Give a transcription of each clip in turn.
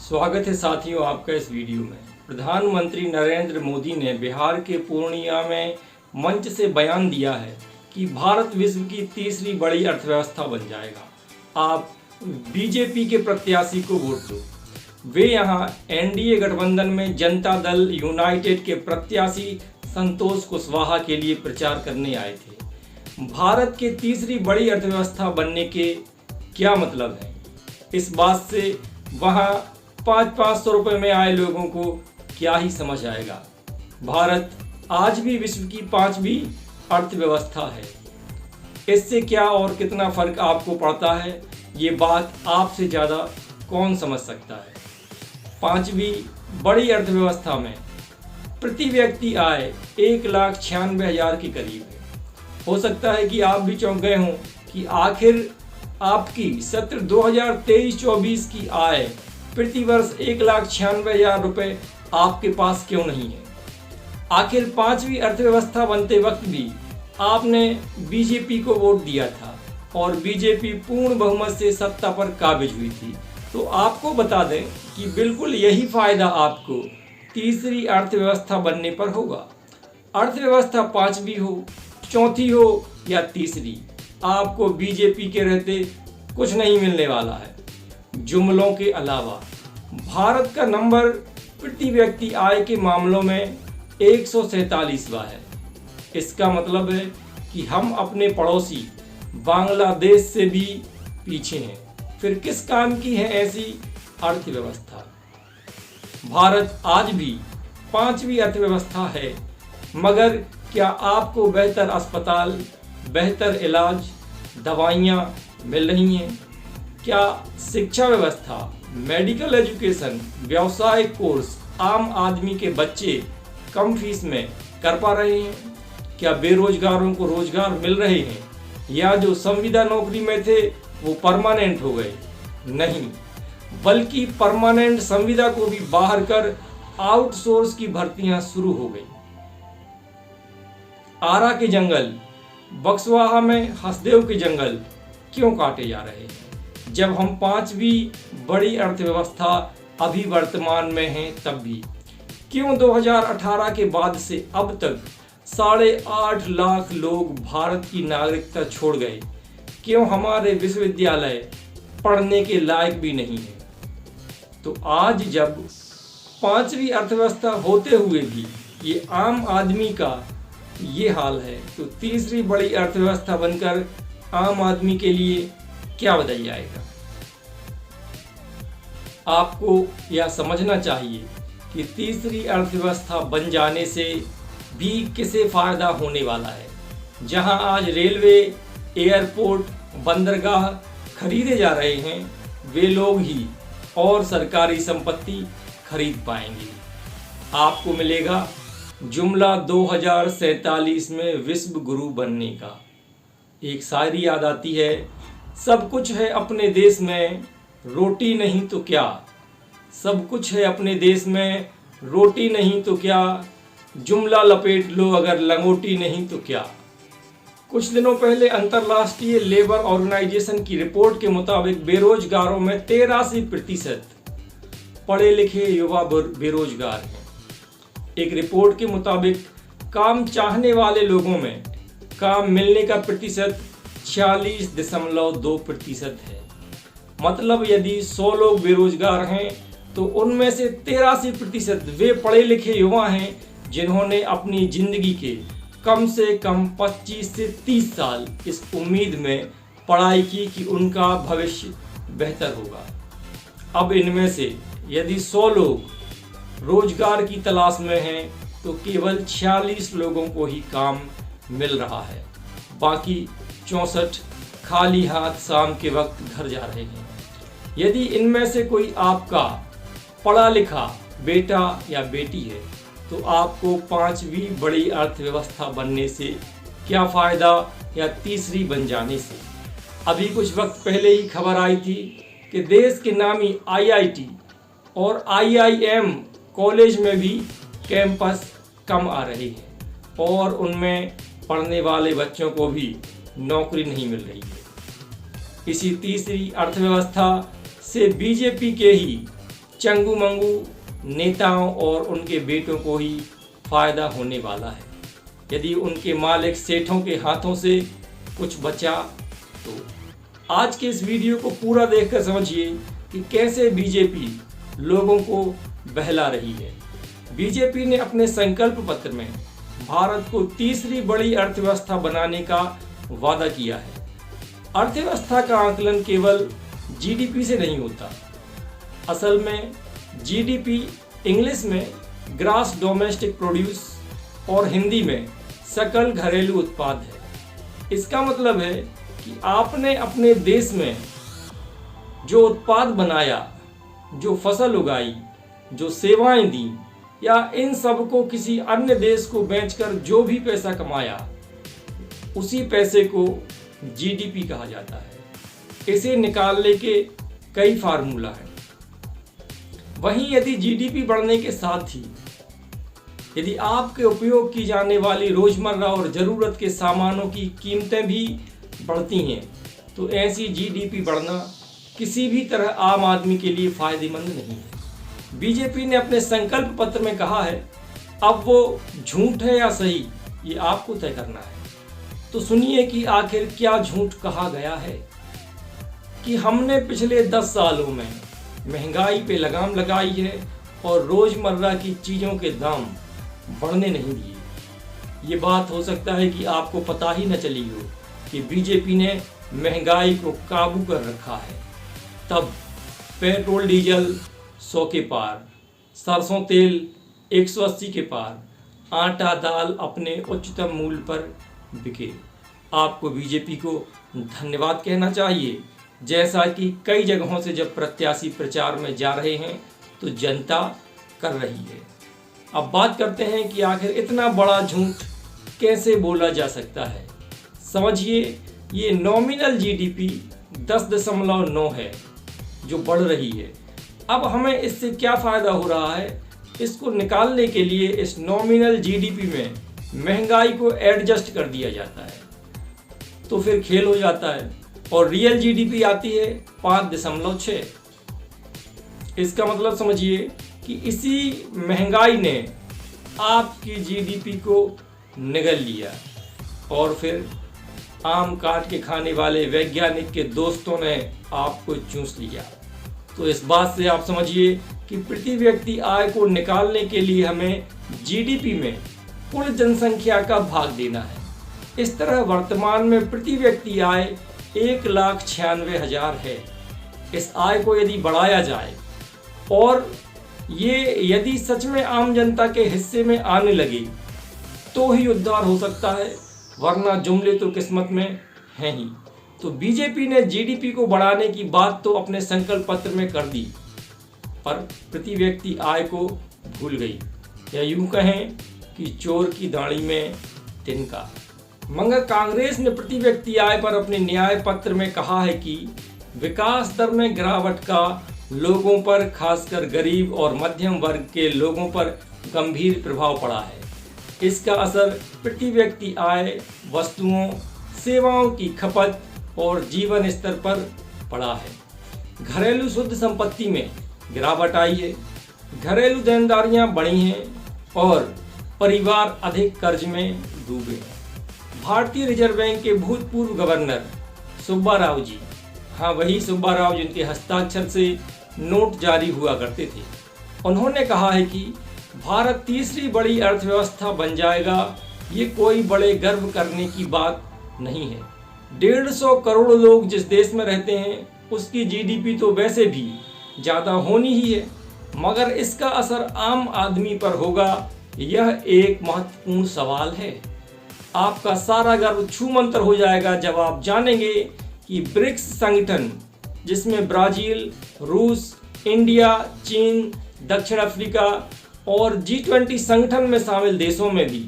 स्वागत है साथियों आपका इस वीडियो में। प्रधानमंत्री नरेंद्र मोदी ने बिहार के पूर्णिया में मंच से बयान दिया है कि भारत विश्व की तीसरी बड़ी अर्थव्यवस्था बन जाएगा। आप बीजेपी के प्रत्याशी को वोट दो। वे यहां एनडीए गठबंधन में जनता दल यूनाइटेड के प्रत्याशी संतोष कुशवाहा के लिए प्रचार करने आए थे। भारत के तीसरी बड़ी अर्थव्यवस्था बनने के क्या मतलब है, इस बात से वहां 500 रुपये में आए लोगों को क्या ही समझ आएगा। भारत आज भी विश्व की 5वीं अर्थव्यवस्था है। इससे क्या और कितना फर्क आपको पड़ता है, ये बात आपसे ज़्यादा कौन समझ सकता है। 5वीं बड़ी अर्थव्यवस्था में प्रति व्यक्ति आय 1,96,000 के करीब है। हो सकता है कि आप भी चौंक गए हों कि आखिर आपकी सत्र 2023-24 की आय प्रति वर्ष 1,96,000 रुपये आपके पास क्यों नहीं है। आखिर 5वीं अर्थव्यवस्था बनते वक्त भी आपने बीजेपी को वोट दिया था और बीजेपी पूर्ण बहुमत से सत्ता पर काबिज हुई थी। तो आपको बता दें कि बिल्कुल यही फायदा आपको तीसरी अर्थव्यवस्था बनने पर होगा। अर्थव्यवस्था 5वीं हो, चौथी हो या तीसरी, आपको बीजेपी के रहते कुछ नहीं मिलने वाला है। जुमलों के अलावा भारत का नंबर प्रति व्यक्ति आय के मामलों में 147वां है। इसका मतलब है कि हम अपने पड़ोसी बांग्लादेश से भी पीछे हैं। फिर किस काम की है ऐसी अर्थव्यवस्था। भारत आज भी 5वीं अर्थव्यवस्था है, मगर क्या आपको बेहतर अस्पताल, बेहतर इलाज, दवाइयाँ मिल रही हैं? क्या शिक्षा व्यवस्था, मेडिकल एजुकेशन, व्यवसाय कोर्स आम आदमी के बच्चे कम फीस में कर पा रहे हैं? क्या बेरोजगारों को रोजगार मिल रहे हैं, या जो संविदा नौकरी में थे वो परमानेंट हो गए? नहीं, बल्कि परमानेंट संविदा को भी बाहर कर आउटसोर्स की भर्तियां शुरू हो गई। आरा के जंगल, बक्सवाहा में हसदेव के जंगल क्यों काटे जा रहे हैं, जब हम 5वीं बड़ी अर्थव्यवस्था अभी वर्तमान में हैं? तब भी क्यों 2018 के बाद से अब तक 8.5 लाख लोग भारत की नागरिकता छोड़ गए? क्यों हमारे विश्वविद्यालय पढ़ने के लायक भी नहीं है? तो आज जब 5वीं अर्थव्यवस्था होते हुए भी ये आम आदमी का ये हाल है, तो तीसरी बड़ी अर्थव्यवस्था बनकर आम आदमी के लिए क्या बदल जाएगा। आपको यह समझना चाहिए कि तीसरी अर्थव्यवस्था बन जाने से भी किसे फायदा होने वाला है। जहां आज रेलवे, एयरपोर्ट, बंदरगाह खरीदे जा रहे हैं, वे लोग ही और सरकारी संपत्ति खरीद पाएंगे। आपको मिलेगा जुमला 2047 में विश्व गुरु बनने का। एक शायरी याद आती है, सब कुछ है अपने देश में, रोटी नहीं तो क्या। सब कुछ है अपने देश में, रोटी नहीं तो क्या। जुमला लपेट लो अगर लंगोटी नहीं तो क्या। कुछ दिनों पहले अंतर्राष्ट्रीय लेबर ऑर्गेनाइजेशन की रिपोर्ट के मुताबिक बेरोजगारों में 83% पढ़े लिखे युवा बेरोजगार हैं। एक रिपोर्ट के मुताबिक काम चाहने वाले लोगों में काम मिलने का प्रतिशत 46.2% है। मतलब यदि 100 लोग बेरोजगार हैं तो उनमें से 83% वे पढ़े लिखे युवा हैं जिन्होंने अपनी जिंदगी के कम से कम 25 से 30 साल इस उम्मीद में पढ़ाई की कि उनका भविष्य बेहतर होगा। अब इनमें से यदि 100 लोग रोजगार की तलाश में हैं तो केवल 46 लोगों को ही काम मिल रहा है। बाकी 64 खाली हाथ शाम के वक्त घर जा रहे हैं। यदि इनमें से कोई आपका पढ़ा लिखा बेटा या बेटी है तो आपको 5वीं बड़ी अर्थव्यवस्था बनने से क्या फ़ायदा, या तीसरी बन जाने से। अभी कुछ वक्त पहले ही खबर आई थी कि देश के नामी IIT और IIM कॉलेज में भी कैंपस कम आ रही है और उनमें पढ़ने वाले बच्चों को भी नौकरी नहीं मिल रही है। इसी तीसरी अर्थव्यवस्था से बीजेपी के ही चंगू मंगू नेताओं और उनके बेटों को ही फायदा होने वाला है। यदि उनके मालिक सेठों के हाथों से कुछ बचा तो। आज के इस वीडियो को पूरा देखकर समझिए कि कैसे बीजेपी लोगों को बहला रही है। बीजेपी ने अपने संकल्प पत्र में भारत को तीसरी बड़ी अर्थव्यवस्था बनाने का वादा किया है। अर्थव्यवस्था का आकलन केवल जीडीपी से नहीं होता। असल में जीडीपी इंग्लिश में ग्रॉस डोमेस्टिक प्रोड्यूस और हिंदी में सकल घरेलू उत्पाद है। इसका मतलब है कि आपने अपने देश में जो उत्पाद बनाया, जो फसल उगाई, जो सेवाएं दी या इन सब को किसी अन्य देश को बेचकर जो भी पैसा कमाया, उसी पैसे को जीडीपी कहा जाता है। इसे निकालने के कई फार्मूला हैं। वहीं यदि जीडीपी बढ़ने के साथ ही यदि आपके उपयोग की जाने वाली रोजमर्रा और ज़रूरत के सामानों की कीमतें भी बढ़ती हैं तो ऐसी जीडीपी बढ़ना किसी भी तरह आम आदमी के लिए फायदेमंद नहीं है। बीजेपी ने अपने संकल्प पत्र में कहा है, अब वो झूठ है या सही ये आपको तय करना है। तो सुनिए कि आखिर क्या झूठ कहा गया है। कि हमने पिछले 10 सालों में महंगाई पे लगाम लगाई है और रोजमर्रा की चीज़ों के दाम बढ़ने नहीं दिए। ये बात हो सकता है कि आपको पता ही न चली हो कि बीजेपी ने महंगाई को काबू कर रखा है। तब पेट्रोल डीजल 100 के पार, सरसों तेल 180 के पार, आटा दाल अपने उच्चतम मूल्य पर बिके। आपको बीजेपी को धन्यवाद कहना चाहिए। जैसा कि कई जगहों से जब प्रत्याशी प्रचार में जा रहे हैं तो जनता कर रही है। अब बात करते हैं कि आखिर इतना बड़ा झूठ कैसे बोला जा सकता है। समझिए, ये नॉमिनल जीडीपी 10.9 है जो बढ़ रही है। अब हमें इससे क्या फ़ायदा हो रहा है, इसको निकालने के लिए इस नॉमिनल जीडीपी में महंगाई को एडजस्ट कर दिया जाता है तो फिर खेल हो जाता है और रियल जीडीपी आती है 5.6। इसका मतलब समझिए कि इसी महंगाई ने आपकी जीडीपी को निगल लिया और फिर आम काट के खाने वाले वैज्ञानिक के दोस्तों ने आपको चूस लिया। तो इस बात से आप समझिए कि प्रति व्यक्ति आय को निकालने के लिए हमें जीडीपी में कुल जनसंख्या का भाग देना है। इस तरह वर्तमान में प्रति व्यक्ति आय 1,96,000 है। इस आय को यदि बढ़ाया जाए और ये यदि सच में आम जनता के हिस्से में आने लगे तो ही उद्धार हो सकता है, वरना जुमले तो किस्मत में हैं ही। तो बीजेपी ने जीडीपी को बढ़ाने की बात तो अपने संकल्प पत्र में कर दी, पर प्रति व्यक्ति आय को भूल गई, या यूं कहें कि चोर की दाढ़ी में तिनका। मगर कांग्रेस ने प्रति व्यक्ति आय पर अपने न्याय पत्र में कहा है कि विकास दर में गिरावट का लोगों पर, खासकर गरीब और मध्यम वर्ग के लोगों पर गंभीर प्रभाव पड़ा है। इसका असर प्रति व्यक्ति आय, वस्तुओं, सेवाओं की खपत और जीवन स्तर पर पड़ा है। घरेलू शुद्ध संपत्ति में गिरावट आई है, घरेलू देनदारियां बढ़ी हैं और परिवार अधिक कर्ज में डूबे हैं। भारतीय रिजर्व बैंक के भूतपूर्व गवर्नर सुब्बा राव जी, हाँ वही सुब्बा राव जिनके हस्ताक्षर से नोट जारी हुआ करते थे, उन्होंने कहा है कि भारत तीसरी बड़ी अर्थव्यवस्था बन जाएगा। ये कोई बड़े गर्व करने की बात नहीं है। 150 करोड़ लोग जिस देश में रहते हैं उसकी जीडीपी तो वैसे भी ज़्यादा होनी ही है, मगर इसका असर आम आदमी पर होगा, यह एक महत्वपूर्ण सवाल है। आपका सारा गर्व छूमंतर हो जाएगा जब आप जानेंगे कि ब्रिक्स संगठन, जिसमें ब्राज़ील, रूस, इंडिया, चीन, दक्षिण अफ्रीका और G20 संगठन में शामिल देशों में भी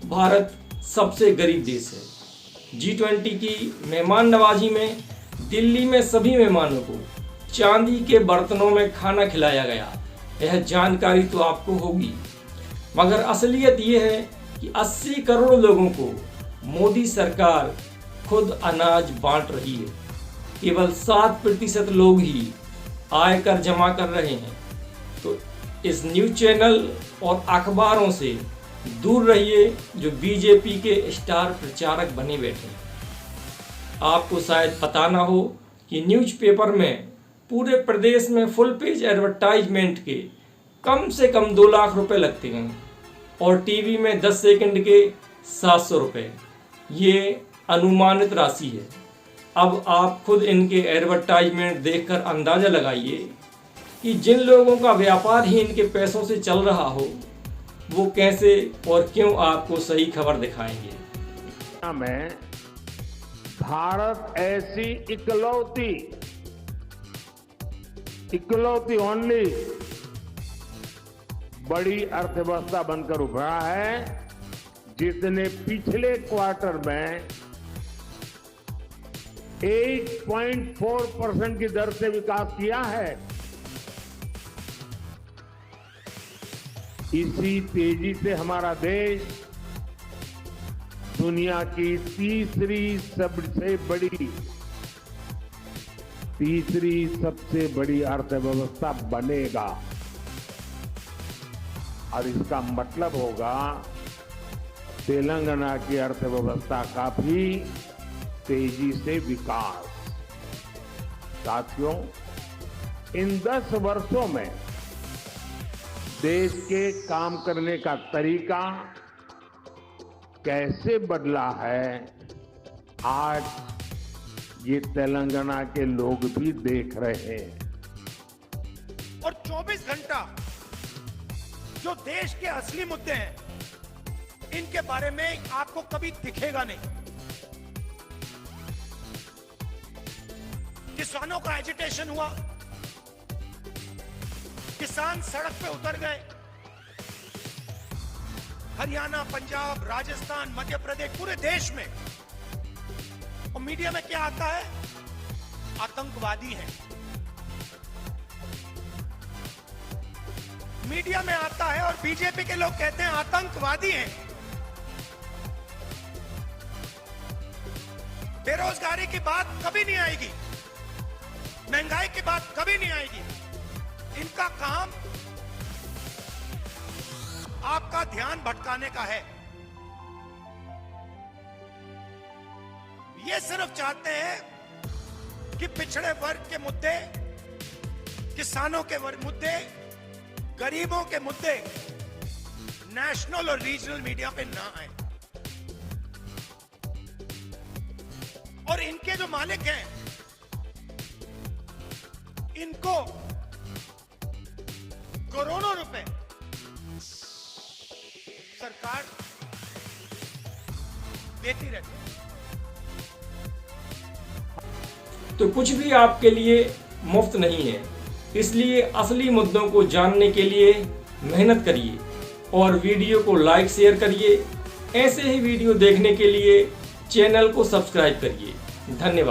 भारत सबसे गरीब देश है। G20 की मेहमान नवाजी में दिल्ली में सभी मेहमानों को चांदी के बर्तनों में खाना खिलाया गया। यह जानकारी तो आपको होगी, मगर असलियत ये है कि 80 करोड़ लोगों को मोदी सरकार खुद अनाज बांट रही है। केवल 7% लोग ही आयकर जमा कर रहे हैं। तो इस न्यूज़ चैनल और अखबारों से दूर रहिए जो बीजेपी के स्टार प्रचारक बने बैठे हैं। आपको शायद पता ना हो कि न्यूज़पेपर में पूरे प्रदेश में फुल पेज एडवर्टाइजमेंट के कम से कम 2 लाख रुपए लगते हैं और टीवी में 10 सेकंड के 700 रुपये। ये अनुमानित राशि है। अब आप खुद इनके एडवर्टाइजमेंट देखकर अंदाज़ा लगाइए कि जिन लोगों का व्यापार ही इनके पैसों से चल रहा हो वो कैसे और क्यों आपको सही खबर दिखाएंगे। में भारत ऐसी इकलौती ओनली बड़ी अर्थव्यवस्था बनकर उभरा है जिसने पिछले क्वार्टर में 8.4% की दर से विकास किया है। इसी तेजी से हमारा देश दुनिया की तीसरी सबसे बड़ी अर्थव्यवस्था बनेगा और इसका मतलब होगा तेलंगाना की अर्थव्यवस्था का भी तेजी से विकास। साथियों, इन 10 वर्षों में देश के काम करने का तरीका कैसे बदला है, आज ये तेलंगाना के लोग भी देख रहे हैं। और 24 घंटा जो देश के असली मुद्दे हैं इनके बारे में आपको कभी दिखेगा नहीं। किसानों का एजिटेशन हुआ, किसान सड़क पे उतर गए। हरियाणा, पंजाब, राजस्थान, मध्य प्रदेश, पूरे देश में। और मीडिया में क्या आता है? आतंकवादी हैं। मीडिया में आता है और बीजेपी के लोग कहते हैं आतंकवादी हैं। बेरोजगारी की बात कभी नहीं आएगी, महंगाई की बात कभी नहीं आएगी। इनका काम आपका ध्यान भटकाने का है। ये सिर्फ चाहते हैं कि पिछड़े वर्ग के मुद्दे, किसानों के मुद्दे, गरीबों के मुद्दे नेशनल और रीजनल मीडिया पे ना आए। और इनके जो मालिक हैं इनको करोड़ों रुपए सरकार देती रहती है। तो कुछ भी आपके लिए मुफ्त नहीं है, इसलिए असली मुद्दों को जानने के लिए मेहनत करिए और वीडियो को लाइक शेयर करिए। ऐसे ही वीडियो देखने के लिए चैनल को सब्सक्राइब करिए। धन्यवाद।